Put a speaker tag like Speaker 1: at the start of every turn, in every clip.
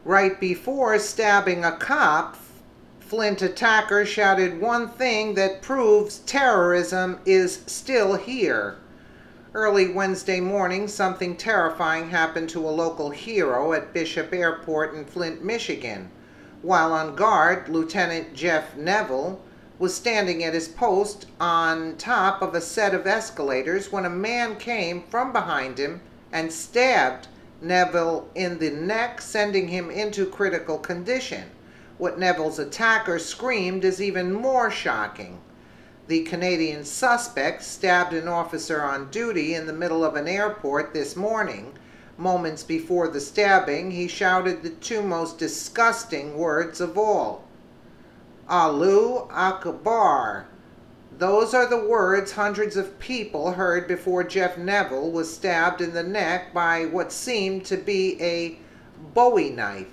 Speaker 1: Right before stabbing a cop, Flint attacker shouted one thing that proves terrorism is still here. Early Wednesday morning, something terrifying happened to a local hero at Bishop Airport in Flint, Michigan. While on guard, Lieutenant Jeff Neville was standing at his post on top of a set of escalators when a man came from behind him and stabbed Neville in the neck, sending him into critical condition. What Neville's attacker screamed is even more shocking. The Canadian suspect stabbed an officer on duty in the middle of an airport this morning. Moments before the stabbing, he shouted the two most disgusting words of all: Allahu Akbar. Those are the words hundreds of people heard before Jeff Neville was stabbed in the neck by what seemed to be a Bowie knife.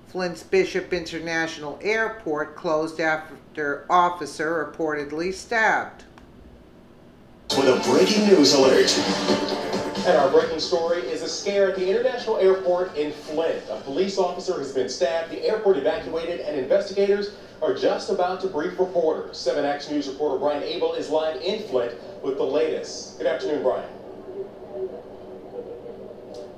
Speaker 1: Flint's Bishop International Airport closed after officer reportedly stabbed.
Speaker 2: With a breaking news alert.
Speaker 3: And our breaking story is a scare at the International Airport in Flint. A police officer has been stabbed, the airport evacuated, and investigators are just about to brief reporters. 7X News reporter Brian Abel is live in Flint with the latest. Good afternoon, Brian.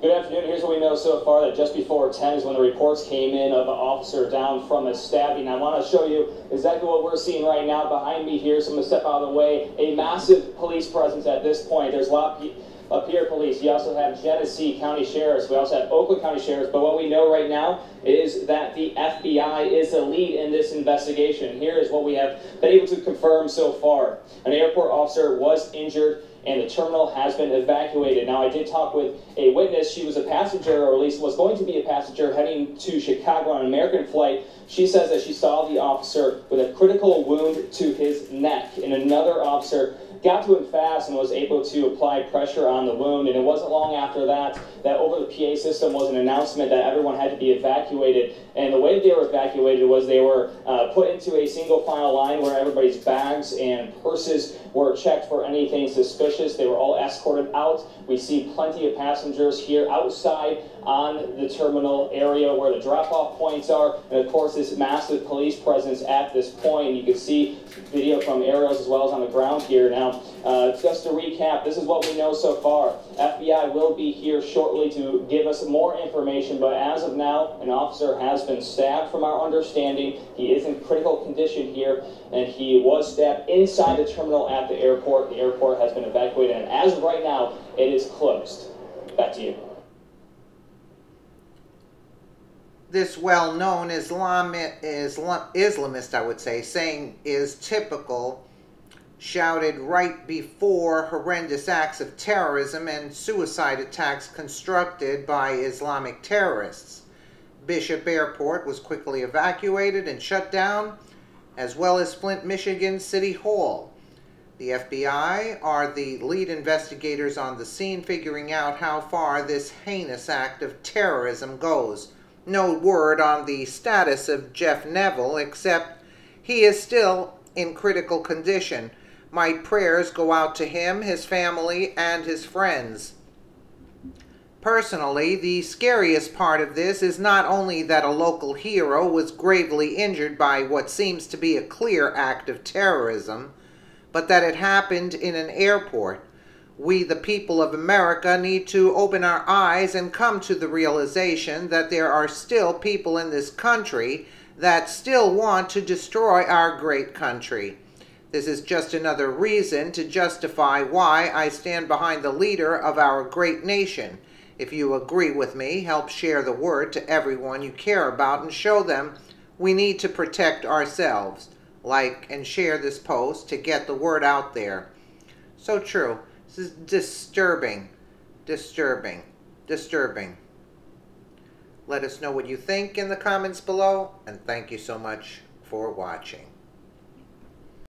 Speaker 4: Good afternoon. Here's what we know so far, that just before 10 is when the reports came in of an officer down from a stabbing. I want to show you exactly what we're seeing right now behind me here, so I'm going to step out of the way. A massive police presence at this point. There's Lapeer Police. You also have Genesee County Sheriffs. We also have Oakland County Sheriffs. But what we know right now is that the FBI is the lead in this investigation. Here is what we have been able to confirm so far. An airport officer was injured, and the terminal has been evacuated. Now, I did talk with a witness. She was a passenger, or at least was going to be a passenger, heading to Chicago on an American flight. She says that she saw the officer with a critical wound to his neck, and another officer got to him fast and was able to apply pressure on the wound. And it wasn't long after that over the PA system was an announcement that everyone had to be evacuated. And the way they were evacuated was they were put into a single file line where everybody's bags and purses were checked for anything suspicious. They were all escorted out. We see plenty of passengers here outside on the terminal area where the drop-off points are, and of course this massive police presence at this point. You can see video from aerials as well as on the ground here. Now, just to recap, this is what we know so far. FBI will be here shortly to give us more information, but as of now, an officer has been stabbed from our understanding. He is in critical condition here, and he was stabbed inside the terminal at the airport. The airport has been evacuated, and as of right now, it is closed. Back to you.
Speaker 1: This well-known Islamist, I would say, saying is typical, shouted right before horrendous acts of terrorism and suicide attacks constructed by Islamic terrorists. Bishop Airport was quickly evacuated and shut down, as well as Flint, Michigan City Hall. The FBI are the lead investigators on the scene, figuring out how far this heinous act of terrorism goes. No word on the status of Jeff Neville, except he is still in critical condition. My prayers go out to him, his family, and his friends. Personally, the scariest part of this is not only that a local hero was gravely injured by what seems to be a clear act of terrorism, but that it happened in an airport. We, the people of America, need to open our eyes and come to the realization that there are still people in this country that still want to destroy our great country. This is just another reason to justify why I stand behind the leader of our great nation. If you agree with me, help share the word to everyone you care about and show them we need to protect ourselves. Like and share this post to get the word out there. So true. This is disturbing. Disturbing. Disturbing. Let us know what you think in the comments below, and thank you so much for watching.